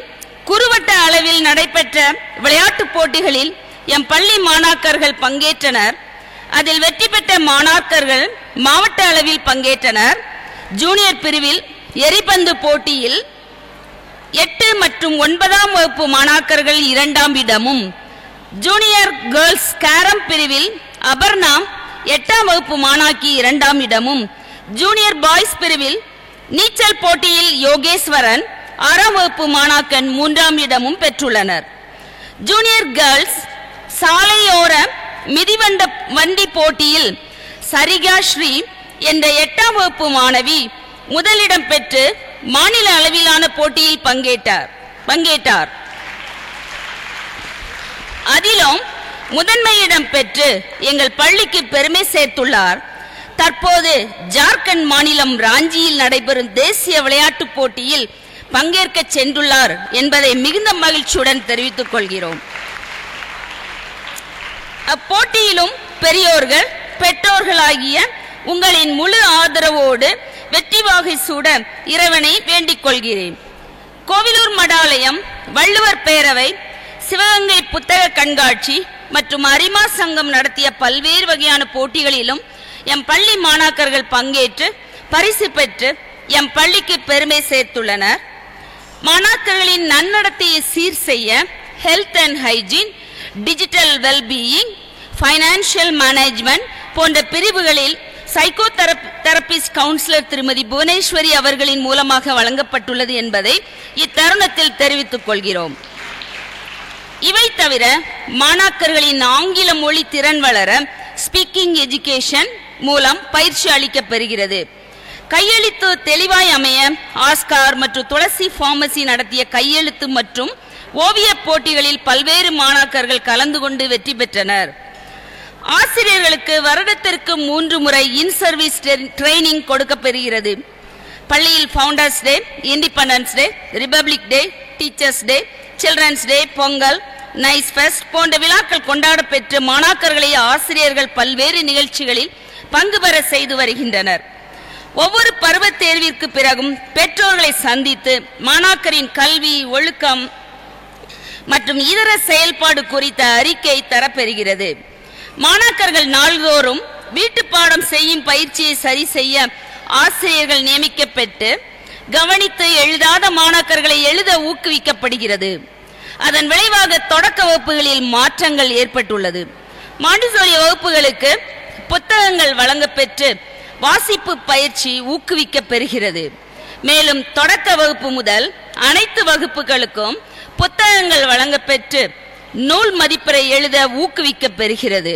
குறுவட்ட அளவில் நடைபெற்ற விளையாட்டுப் போட்டிகளில் எம் பள்ளி மாணாக்கர்கள் பங்கேற்றனர். அதில் வெற்றி பெற்ற மாணாக்கர்கள் மாவட்ட அளவில் பங்கேற்றனர். ஜூனியர் பிரிவில் எரிபந்து போட்டியில் 8 மற்றும் 9ஆம் வகுப்பு மாணாக்கர்கள் 2ஆம் இடமும், ஜூனியர் கேர்ள்ஸ் கேரம் பிரிவில் அபர்ணா 8ஆம் வகுப்பு மாணாக்கி 2ஆம் இடமும், ஜூனியர் பாய்ஸ் பிரிவில் நீச்சல் போட்டியில் யோகேஸ்வரன் 6ஆம் வகுப்பு மாணாக்கன் 3ஆம் இடமும் பெற்றுள்ளனர். ஜூனியர் கேர்ள்ஸ் சாலையோர மிதிவண்ட வண்டி போட்டியில் சரிகா ஸ்ரீ என்ற 8ஆம் வகுப்பு மாணவி முதலிடம் பெற்று மாநில அளவிலான போட்டியில் பங்கேற்றார். அதிலும் முதன்மையிடம் பெற்று எங்கள் பள்ளிக்கு பெருமை சேர்த்துள்ளார். தற்போது ஜார்க்கண்ட் மாநிலம் ராஞ்சியில் நடைபெறும் தேசிய விளையாட்டுப் போட்டியில் பங்கேற்க சென்றுள்ளார் என்பதை மிகுந்த மகிழ்ச்சியுடன் தெரிவித்துக் கொள்கிறோம். அப்போட்டியிலும் பெரியோர்கள் பெற்றோர்களாகிய உங்களின் முழு ஆதரவோடு வெற்றி வாகை சூட இறைவனை வேண்டிக் கொள்கிறேன். கோவிலூர் மடாலயம், வள்ளுவர் பேரவை, சிவகங்கை புத்தக கண்காட்சி மற்றும் அரிமா சங்கம் நடத்திய பல்வேறு வகையான போட்டிகளிலும் எம் பள்ளி மாணாக்கர்கள் பங்கேற்று பரிசு பெற்று எம் பள்ளிக்கு பெருமை சேர்த்துள்ளனர். மாணாக்கர்களின் நன்னடத்தையை சீர் செய்ய health and hygiene, digital wellbeing, financial management போன்ற பிரிவுகளில் சைக்கோ தெரபிஸ்ட் கவுன்சிலர் திருமதி புவனேஸ்வரி அவர்களின் மூலமாக வழங்கப்பட்டுள்ளது என்பதை இத்தருணத்தில் தெரிவித்துக் கொள்கிறோம். இவை தவிர மாணாக்கர்களின் ஆங்கில மொழி திறன் வளர ஸ்பீக்கிங் எஜுகேஷன் மூலம் பயிற்சி அளிக்கப்பெறுகிறது. கையெழுத்து தெளிவாய் அமைய ஆஸ்கார் மற்றும் துளசி பார்மசி நடத்திய கையெழுத்து மற்றும் ஓவிய போட்டிகளில் பல்வேறு மாணாக்கர்கள் கலந்து கொண்டு வெற்றி பெற்றனர். ஆசிரியர்களுக்கு வருடத்திற்கு 3 முறை இன் சர்வீஸ் ட்ரைனிங் கொடுக்கப்பெறுகிறது. பள்ளியில் founders day, independence day, republic day, teachers day, children's day, Pongal, nice fest போன்ற விழாக்கள் கொண்டாட பெற்று மாணாக்கர்களை ஆசிரியர்கள் பல்வேறு நிகழ்ச்சிகளில் பங்கு பெற செய்து வருகின்றனர். ஒவ்வொரு பருவ தேர்விற்கு பிறகும் பெற்றோர்களை சந்தித்து மாணாக்கரின் கல்வி, ஒழுக்கம் மற்றும் இதர செயல்பாடு குறித்த அறிக்கை தரப்பெறுகிறது. மாணாக்கர்கள் நாள்தோறும் வீட்டு பாடம் செய்யும் பயிற்சியை சரி செய்ய ஆசிரியர்கள் நியமிக்கப்பட்டு கவனித்து எழுதாத மாணாக்கர்களை எழுத ஊக்குவிக்கப்படுகிறது. அதன் விளைவாக தொடக்க வகுப்புகளில் மாற்றங்கள் ஏற்பட்டுள்ளது. மாண்டிசோரி வகுப்புகளுக்கு புத்தகங்கள் வழங்கப்பெற்று வாசிப்பு பயிற்சி ஊக்குவிக்க பெறுகிறது. மேலும் தொடக்க வகுப்பு முதல் அனைத்து வகுப்புகளுக்கும் புத்தகங்கள் வழங்கப்பெற்று நூல் மதிப்பெறை எழுத ஊக்குவிக்க பெறுகிறது.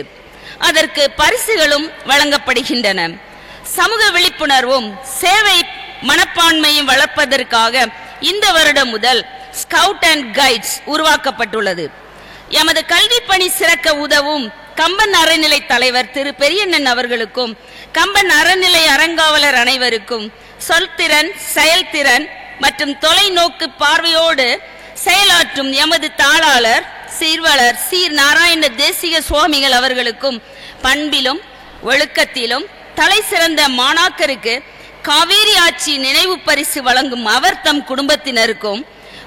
அதற்கு பரிசுகளும் வழங்கப்படுகின்றன. சமூக விழிப்புணர்வும் சேவை மனப்பான்மையும் வளர்ப்பதற்காக இந்த வருடம் முதல் ஸ்கவுட் அண்ட் கைட்ஸ் உருவாக்கப்பட்டுள்ளது. எமது கல்வி பணி சிறக்க உதவும் கம்பன் அறநிலை தலைவர் திரு பெரியண்ணன் அவர்களுக்கும் கம்பன் அறநிலை அறங்காவலர் அனைவருக்கும் சொல்திறன், செயல்திறன் மற்றும் தொலைநோக்கு பார்வையோடு செயலாற்றும் எமது தாளாளர் சீர்வளர் சீர் நாராயண தேசிக சுவாமிகள் அவர்களுக்கும் பண்பிலும் ஒழுக்கத்திலும் தலை சிறந்த மாணாக்கருக்கு காவேரி ஆட்சி நினைவு பரிசு வழங்கும் அவர் தம் குடும்பத்தினருக்கும்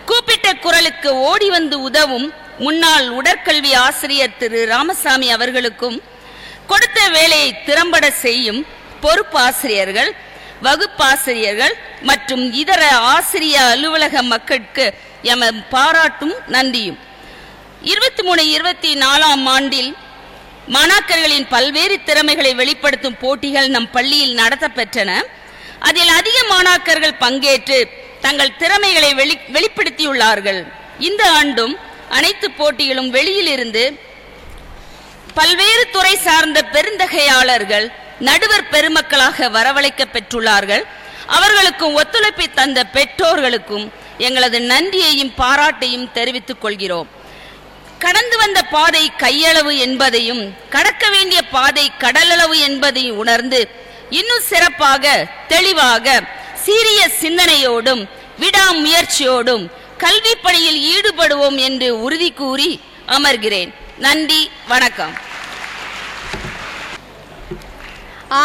கூப்பிட்ட குரலுக்கு ஓடி வந்து உதவும் முன்னாள் உடற்கல்வி ஆசிரியர் திரு ராமசாமி அவர்களுக்கும் கொடுத்த வேலையை திறம்பட செய்யும் பொறுப்பு ஆசிரியர்கள், வகுப்பாசிரியர்கள் மற்றும் இதர ஆசிரிய அலுவலக மக்களுக்கு எமது பாராட்டும் நன்றியும். 23-24ஆம் ஆண்டில் மாணாக்கர்களின் பல்வேறு திறமைகளை வெளிப்படுத்தும் போட்டிகள் நம் பள்ளியில் நடத்தப்பெற்றன. அதில் அதிக மாணாக்கர்கள் பங்கேற்று தங்கள் திறமைகளை வெளிப்படுத்தியுள்ளார்கள். இந்த ஆண்டும் அனைத்து போட்டிகளும் வெளியிலிருந்து பல்வேறு துறை சார்ந்த பெருந்தகையாளர்கள், நடுவர் பெருமக்களாக வரவழைக்க பெற்றுள்ளார்கள். அவர்களுக்கும் ஒத்துழைப்பை தந்த பெற்றோர்களுக்கும் எங்களது நன்றியையும் பாராட்டையும் தெரிவித்துக் கொள்கிறோம். கடந்து வந்த பாதை கையளவு என்பதையும் கடக்க வேண்டிய பாதை கடலளவு என்பதையும் உணர்ந்து இன்னும் சிறப்பாக, தெளிவாக, சீரிய சிந்தனையோடும் விடாமுயற்சியோடும் கல்வி பணியில் ஈடுபடுவோம் என்று உறுதி கூறி அமர்கிறேன். நன்றி, வணக்கம்.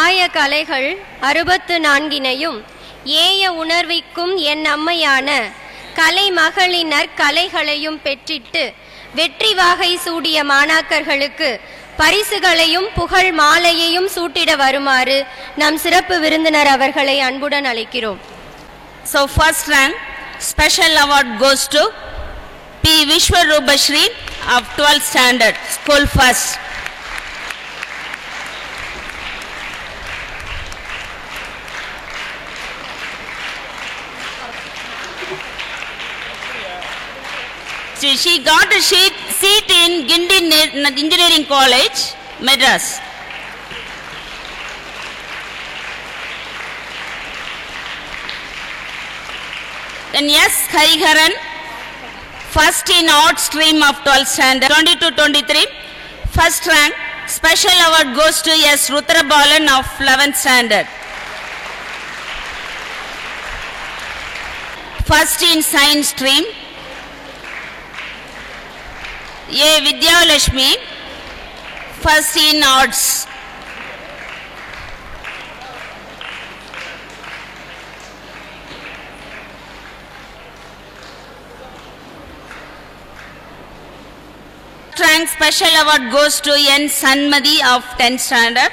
ஆய கலைகள் 64 ஏய உணர்விக்கும் என் அம்மையான கலை மகளினர் கலைகளையும் பெற்றிட்டு வெற்றி வாகை சூடிய மாணாக்கர்களுக்கு பரிசுகளையும் புகழ் மாலையையும் சூட்டிட வருமாறு நம் சிறப்பு விருந்தினர் அவர்களை அன்புடன் அழைக்கிறோம். So first rank special award goes to P. Vishwarubashri of 12th standard, school first. She got a sheet seat in Gindi Engineering College, Madras. Then S. Hariharan, first in art stream of 12th standard, 22-23, first rank. Special award goes to S. Rudrabalan of 11th standard. First in science stream, A. Vidyalashmi, first in arts. Rank special award goes to N. Sanmadi of 10th standard.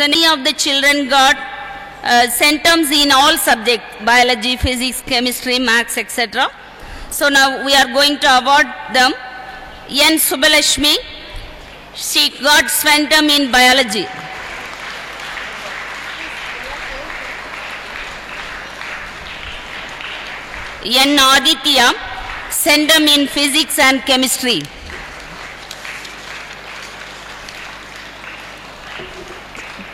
Many of the children got centums in all subjects, biology, physics, chemistry, maths, etc. So now we are going to award them. N. Subbalashmi, she got centum in biology. N. Aditya, centum in physics and chemistry.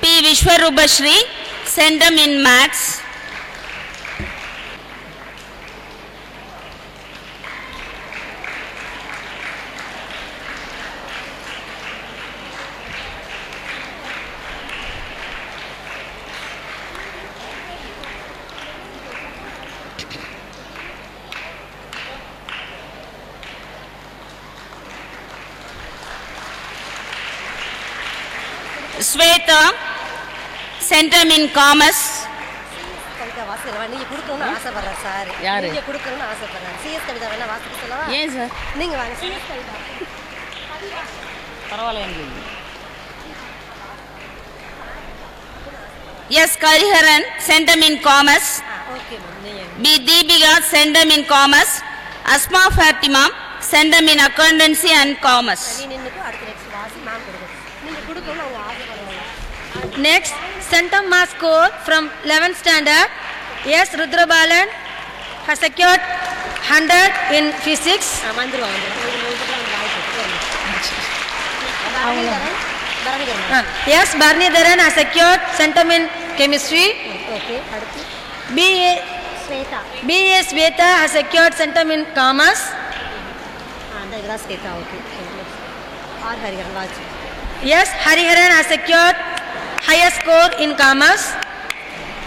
P. Vishwarubashri, centum in maths. Sweta, centum in commerce. நீங்க கொடுக்கணும்னு ஆசைப்படுறேன் sir. யாரு? நீங்க கொடுக்கணும்னு ஆசைப்படுறேன். CS Kavitha வேணா வாசிக்க சொல்லவா? ஏன் சார்? நீங்க வாங்க சிஎஸ் கவிதா. பரவாயில்ல. Yes, Hariharan, centum in commerce. Okay நீங்க. B. Deepika, centum in commerce. Asma Fatima, centum in accountancy and commerce. நீ நின்னுக்கு அடுத்து நெக்ஸ்ட் வாசி மேம் கொடுங்க. நீங்க கொடுக்கணும்னு அவங்க ஆசைப்படுறாங்க. Next, centum mark score from 11th standard. S. Rudrabalan has secured 100 in physics. வந்துருவாங்க. S. Barnidharan has secured centum in chemistry. Okay அடுத்து Shweta. B.A. Sweta has secured centum in commerce. அந்த இதெல்லாம் ஸ்வேதா ஓகே. ஆர் ஹரிஹரன் வாசி. S. Hariharan has secured higher score in commerce.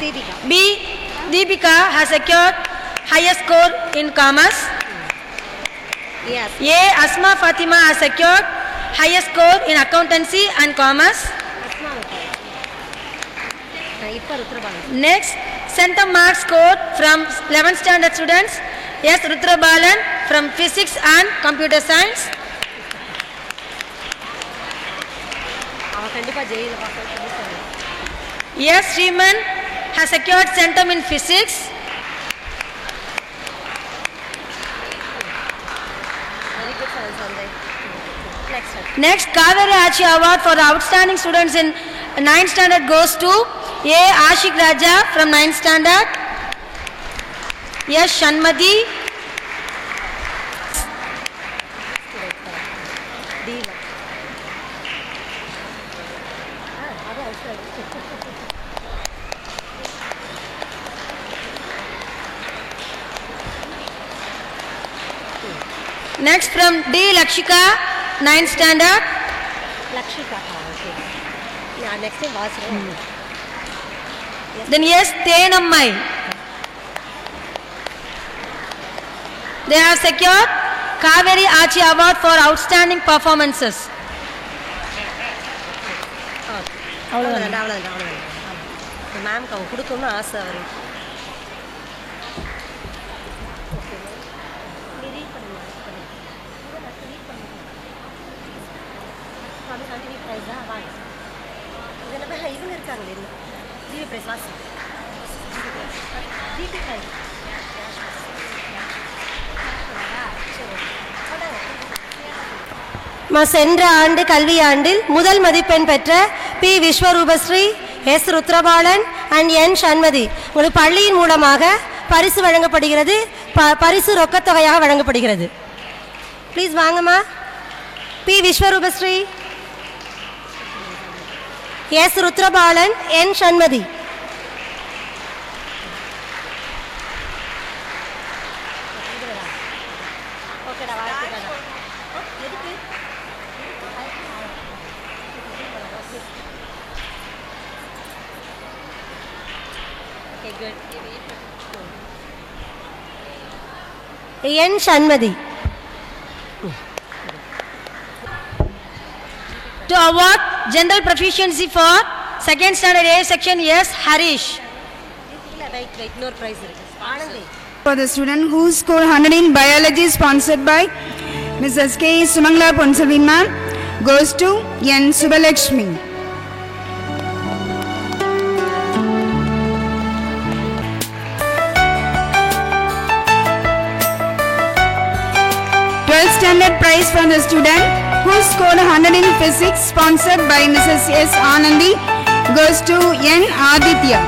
Deepika. B. Deepika has secured higher score in commerce. S. A. Asma Fatima has secured higher score in accountancy and commerce. இப்போ ருத்ரபாலன். Next, centum mark score from 11th standard students. S. Rudrabalan from physics and computer science. அவன் கண்டிப்பா ஜெயில பார்க்கணும். S. Sriman has secured centum in physics. Very good sir சந்தை. Next Next, Kaveri Achi Award for the outstanding students in 9th standard goes to A. Ashik Raja from 9th standard. S. Shanmadi. D. Next from D. Lakshika, 9th standard. Lakshika okay. நான் next time வாசிக்கிறேன். Then yes, Tenammai. They have secured Kaveri Achi Award for outstanding performances. அவ்வளோதான் அவ்வளோதான். மேம்க்கு அவங்க கொடுக்கணும்னு ஆசை அவருக்கு. இவங்க இருக்காங்களே ஜிவி பிரைஸ் வாசி. சென்ற ஆண்டு கல்வியாண்டில் முதல் மதிப்பெண் பெற்ற பி விஸ்வரூபஸ்ரீ, எஸ் ருத்ரபாலன் அண்ட் என் சண்மதி உங்களுக்கு பள்ளியின் மூலமாக பரிசு வழங்கப்படுகிறது. பரிசு ரொக்கத்தொகையாக வழங்கப்படுகிறது. ப்ளீஸ் வாங்கம்மா. P Viswaroopasri, S Rudrabalan, N Shanmathi. N Shanmathi. To award general proficiency for second standard A section, yes, Harish. For the student who scored 100 in biology, sponsored by Mrs. K. Sumangla Ponsalvi ma'am, goes to N. Subalakshmi. Standard prize for the student who scored 100 in physics, sponsored by Mrs. S. Anandi, goes to N. Aditya.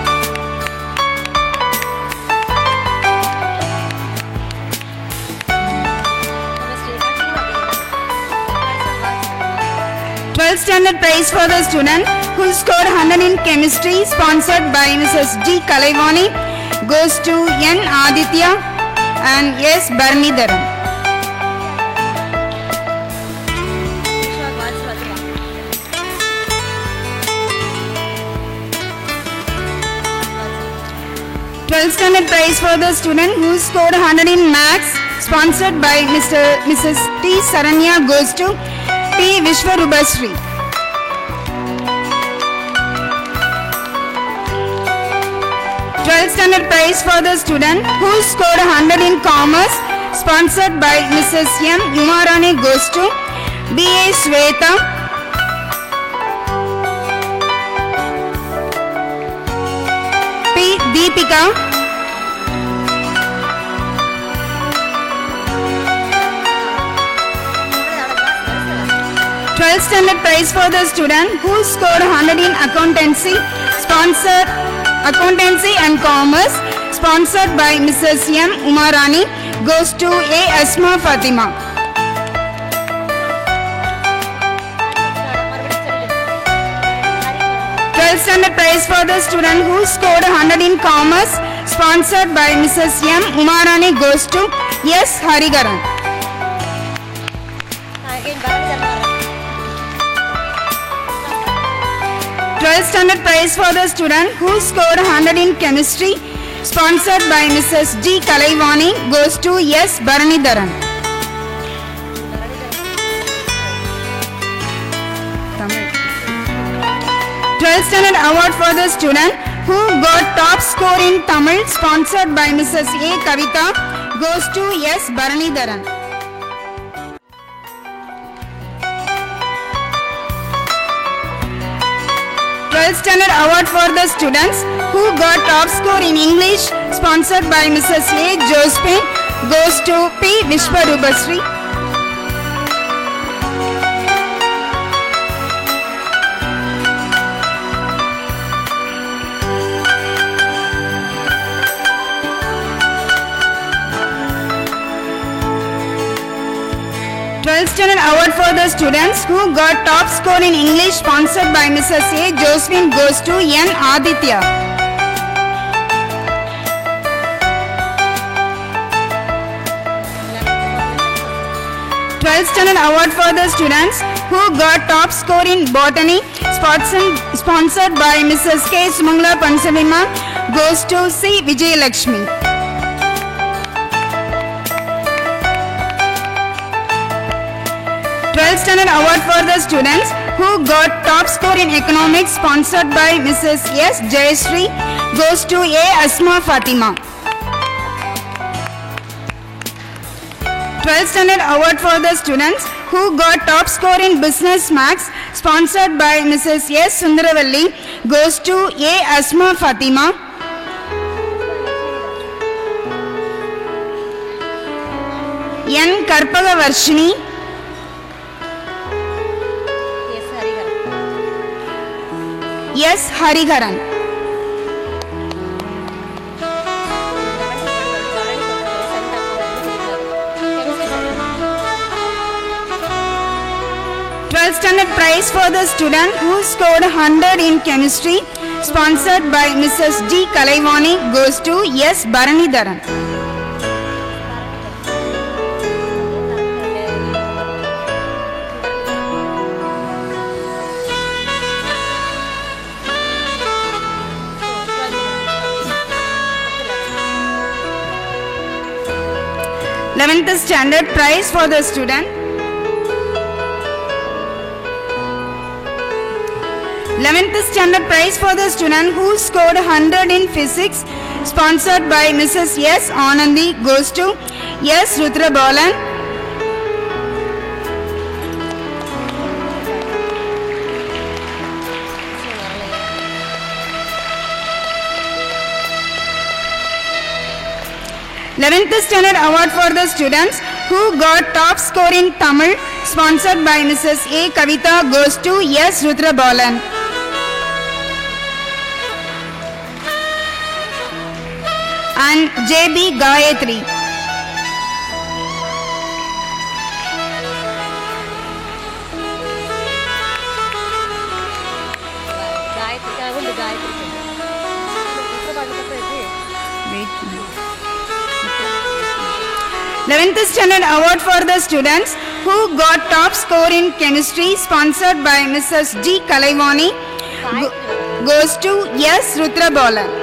Standard prize for the student who scored 100 in chemistry, sponsored by Mrs. G. Kalaivani, goes to N. Aditya and S. Barnidharan. Standard prize for the student who scored 100 in maths, sponsored by Mrs. T. Saranya, goes to P. Vishwarubasri. Standard prize for the student who scored 100 in commerce, sponsored by Mrs. M. Umarani, goes to B. A. Sweta. P. Deepika. Standard prize for the student who scored 100 in accountancy, sponsored accountancy and commerce, sponsored by Mrs. M. Umarani, goes to A. Asma Fatima. Standard prize for the student who scored 100 in commerce, sponsored by Mrs. M. Umarani, goes to S. Harigaran. Standard prize for the student who scored 100 in chemistry, sponsored by Mrs. G. Kalaivani, goes to S. Baranidharan. Standard award for the student who got top score in Tamil, sponsored by Mrs. A. Kavita, goes to S. Baranidharan. Standard award for the students who got top score in English, sponsored by Mrs. A. Josephine, goes to P. Vishwarubasri. Standard award for the students who got top score in English, sponsored by Mrs. A. Josephine, goes to N. Aditya. Standard award for the students who got top score in botany, sponsored by Mrs. K. Sumangla Pansavima, goes to C. Vijayalakshmi. Standard award for the students who got top score in economics, sponsored by Mrs. S. Jayashree, goes to A. Asma Fatima. Standard award for the students who got top score in business maths, sponsored by Mrs. S. Sundaravalli, goes to A. Asma Fatima. Karpagavarshini, S. Hariharan. Twelfth standard prize for the student who scored 100 in chemistry, sponsored by Mrs. D. Kalaivani, goes to S. Bharanidharan. Eleventh standard prize for the student. 11th standard prize for the student who scored 100 in physics, sponsored by Mrs. S. Anandi, goes to S. Rudrabalan. Eleventh standard award for the students who got top score in Tamil, sponsored by Mrs. A. Kavita, goes to S. Rudrabalan. And J.B. Gayatri. Eleventh standard award for the students who got top score in chemistry, sponsored by Mrs. D. Kalaivani, goes to S. Rudrabalan.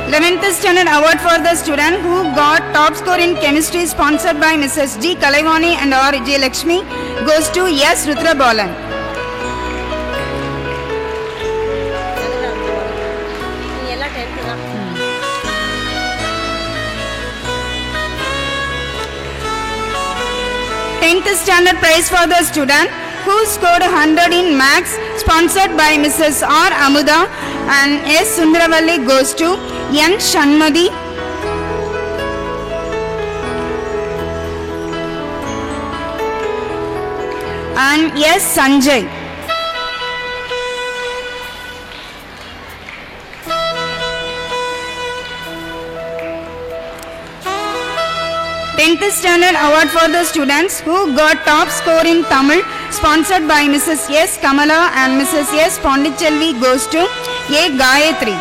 Eleventh standard award for the student who got top score in chemistry, sponsored by Mrs. D. Kalaivani and R. J. Lakshmi, goes to S. Rudrabalan. Tenth standard prize for the student who scored 100 in maths, sponsored by Mrs. R. Amuda and S. Sundravalli, goes to N. Shanmadi. And S. Sanjay. Tenth standard award for the students who got top score in Tamil, sponsored by Mrs. S. Kamala and Mrs. S. Pondicherry, goes to A. Gayatri.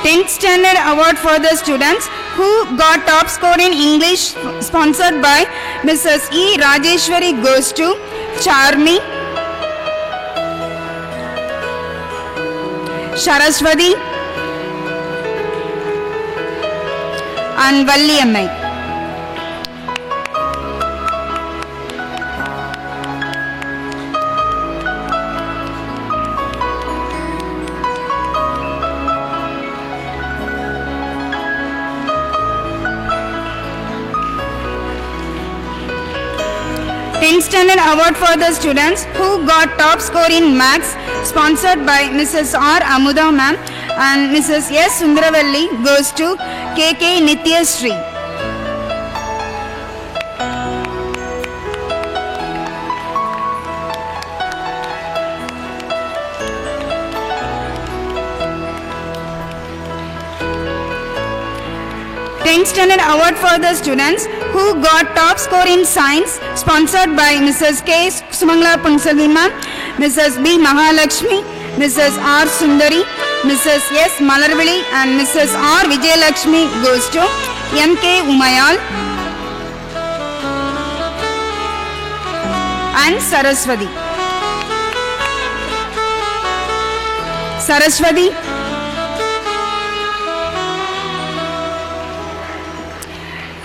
Tenth standard award for the students who got top score in English, sponsored by Mrs. E. Rajeshwari, goes to Charmi, Saraswati and Valliyamai. Tenth standard award for the students who got top score in maths, sponsored by Mrs. R. Amuda ma'am and Mrs. S. Sundravalli, goes to K.K. Nityasri. Tenth standard award for the students who got top score in science, sponsored by Mrs. K. Sumangla Punsalvi ma'am, Mrs. B. Mahalakshmi, Mrs. R. Sundari, Mrs. S. Malarvili and Mrs. R. Vijayalakshmi, goes to M. K. Umayal and Saraswati.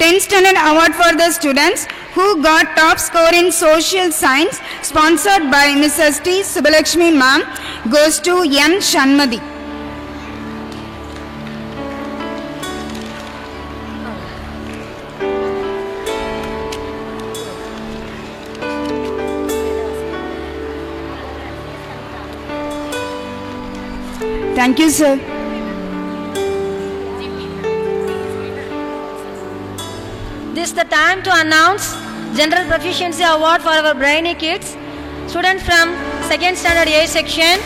10th standard award for the students who got top score in social science, sponsored by Mrs. T. Subbalakshmi ma'am, goes to M. Shanmadi. Thank you, sir. This is the time to announce General Proficiency Award for our brainy kids. Students from 2nd Standard A section.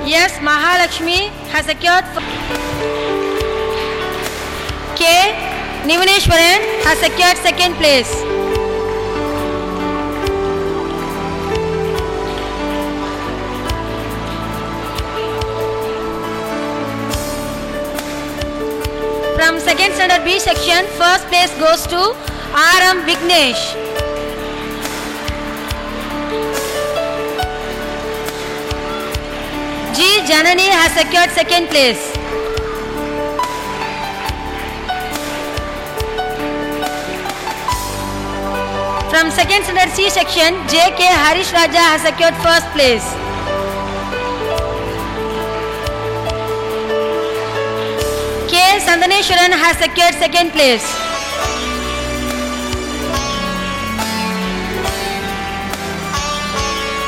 Yes, Mahalakshmi has secured. K. Nivaneshwaran has secured 2nd place. From 2nd Standard B section, first place goes to R.M. Vignesh. G. Janani has secured 2nd place. From 2nd Standard C section, J.K. Harish Raja has secured first place. K. Sandaneshwaran has secured 2nd place.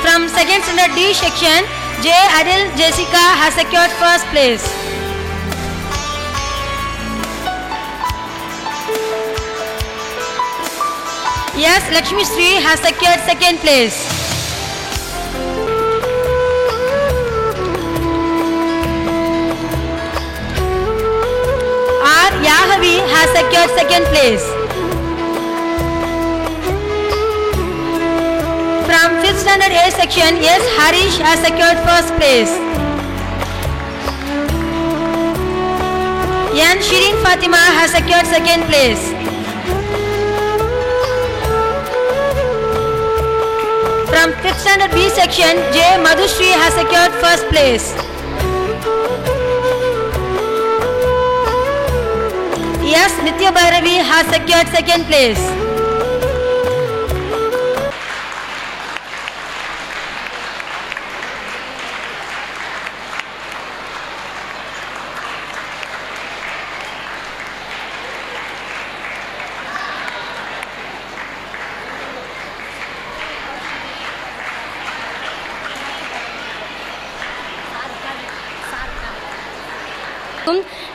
From 2nd Standard D section, J. Adil Jessica has secured first place. Yes, Lakshmi Sri has secured 2nd place. R. Yahavi has secured 2nd place. From 5th Standard A section, yes, Harish has secured first place. N. Shirin Fatima has secured 2nd place. From 5th Standard B section, J. Madhushri has secured first place. Yes, Nitya Bhairavi has secured 2nd place.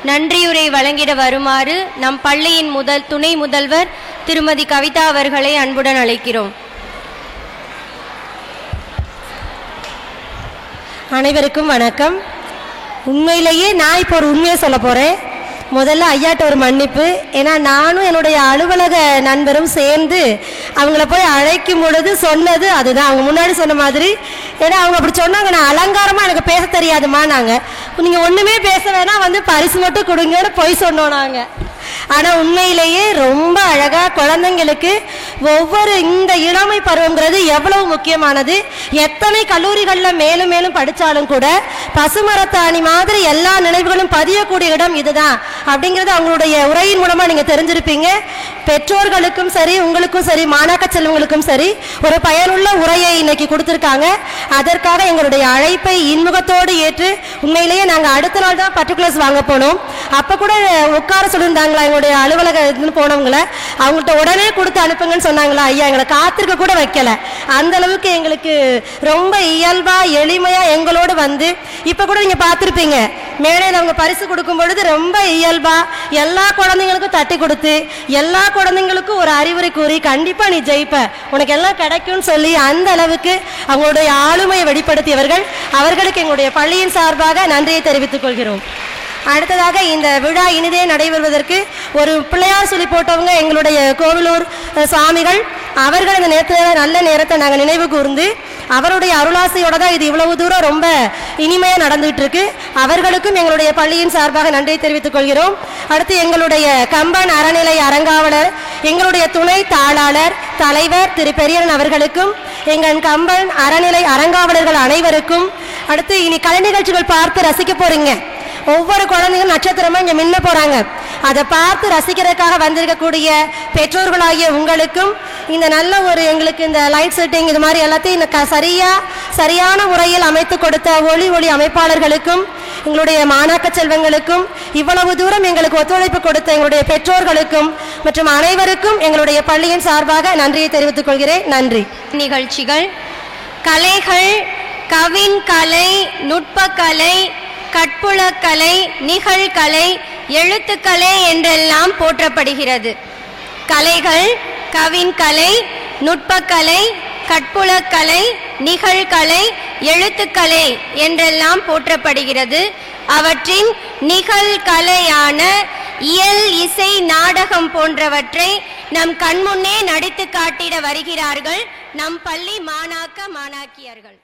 நன்றியுரை வழங்கிட வருமாறு நம் பள்ளியின் துணை முதல்வர் திருமதி கவிதா அவர்களை அன்புடன் அழைக்கிறோம். அனைவருக்கும் வணக்கம். உண்மையிலேயே நான் இப்போ ஒரு உண்மையை சொல்ல போகிறேன். முதல்ல ஐயாட்ட ஒரு மன்னிப்பு. ஏன்னா நானும் என்னுடைய அலுவலக நண்பரும் சேர்ந்து அவங்கள போய் அழைக்கும் பொழுது சொன்னது அதுதான், அவங்க முன்னாடி சொன்ன மாதிரி. ஏன்னா அவங்க அப்படி சொன்னாங்க, நான் அலங்காரமாக எனக்கு பேச தெரியாதுமா, நாங்கள் நீங்கள் ஒன்றுமே பேச வேணாம், பரிசு மட்டும் கொடுங்கன்னு போய் சொன்னோம் நாங்கள். ஆனால் உண்மையிலேயே ரொம்ப அழகாக குழந்தைங்களுக்கு ஒவ்வொரு இந்த இளமை பருவங்கிறது எவ்வளவு முக்கியமானது. எத்தனை கல்லூரிகளில் மேலும் மேலும் படித்தாலும் கூட பசுமரத்தாணி மாதிரி எல்லா நினைவுகளும் பதியக்கூடிய இடம் இதுதான் அப்படிங்கிறது அவங்களுடைய உரையின் மூலமாக நீங்கள் தெரிஞ்சிருப்பீங்க. பெற்றோர்களுக்கும் சரி, உங்களுக்கும் சரி, மாணாக்க செல்வங்களுக்கும் சரி ஒரு பயனுள்ள உரையை இன்னைக்கு கொடுத்துருக்காங்க. அதற்காக எங்களுடைய அழைப்பை இன்முகத்தோடு ஏற்று, உண்மையிலேயே நாங்கள் அடுத்த நாள் தான் பர்டிகுலர்ஸ் வாங்க போனோம். அப்போ கூட உட்கார சொல்லியிருந்தாங்களா எங்களுடைய அலுவலக இதுன்னு போனவங்கள, அவங்கள்ட்ட உடனே கொடுத்து அனுப்புங்கன்னு சொன்னாங்களா. ஐயா எங்களை காத்திருக்க கூட வைக்கல. அந்த அளவுக்கு எங்களுக்கு ரொம்ப இயல்பா எளிமையா எங்களோடு வந்து, இப்போ கூட நீங்க பார்த்துருப்பீங்க மேடையில் அவங்க பரிசு கொடுக்கும் பொழுது ரொம்ப இயல்பா எல்லா குழந்தைங்களுக்கும் தட்டி கொடுத்து எல்லா குழந்தைங்களுக்கும் ஒரு அறிவுரை கூறி கண்டிப்பா நீ ஜெயிப்ப, உனக்கு எல்லாம் கிடைக்கும்னு சொல்லி அந்த அளவுக்கு அவங்களுடைய ஆளுமையை வெளிப்படுத்தியவர்கள். அவர்களுக்கு எங்களுடைய பள்ளியின் சார்பாக நன்றியை தெரிவித்துக் கொள்கிறோம். அடுத்ததாக இந்த விழா இனிதே நடைபெறுவதற்கு ஒரு பிள்ளையார் சொல்லி போட்டவங்க எங்களுடைய கோவிலூர் சுவாமிகள். அவர்கள் இந்த நேரத்தில் நல்ல நேரத்தை நாங்கள் நினைவு கூர்ந்து அவருடைய அருளாசையோட தான் இது இவ்வளவு தூரம் ரொம்ப இனிமையாக நடந்துகிட்டு இருக்கு. அவர்களுக்கும் எங்களுடைய பள்ளியின் சார்பாக நன்றி தெரிவித்துக் கொள்கிறோம். அடுத்து எங்களுடைய கம்பன் அறநிலை அரங்காவலர், எங்களுடைய துணை தாளாளர் தலைவர் திரு பெரியன் அவர்களுக்கும், எங்கள் கம்பன் அறநிலை அரங்காவலர்கள் அனைவருக்கும். அடுத்து இனி கலை நிகழ்ச்சிகள் பார்த்து ரசிக்க போறீங்க. ஒவ்வொரு குழந்தைங்களும் நட்சத்திரமா இங்க மின்ன போறாங்க. அதை பார்த்து ரசிக்கிறதுக்காக வந்திருக்கக்கூடிய பெற்றோர்களாகிய உங்களுக்கும் இந்த நல்ல ஒரு எங்களுக்கு இந்த லைட் செட்டிங் இது மாதிரி எல்லாத்தையும் சரியான முறையில் அமைத்து கொடுத்த ஒளி அமைப்பாளர்களுக்கும் எங்களுடைய மாணாக்க செல்வங்களுக்கும் இவ்வளவு தூரம் எங்களுக்கு ஒத்துழைப்பு கொடுத்த எங்களுடைய பெற்றோர்களுக்கும் மற்றும் அனைவருக்கும் எங்களுடைய பள்ளியின் சார்பாக நன்றியை தெரிவித்துக் கொள்கிறேன். நன்றி. நிகழ்ச்சிகள் கலைகள் கவின் கலை, நுட்பக்கலை, கற்புலக்கலை, நிகழ்கலை, எழுத்துக்கலை என்றெல்லாம் போற்றப்படுகிறது. கலைகள் கவின் கலை, நுட்பக்கலை, கற்புலக்கலை, நிகழ்கலை, எழுத்துக்கலை என்றெல்லாம் போற்றப்படுகிறது. அவற்றின் நிகழ்கலையான இயல், இசை, நாடகம் போன்றவற்றை நம் கண்முன்னே நடித்து காட்டிட வருகிறார்கள் நம் பள்ளி மாணாக்கியர்கள்.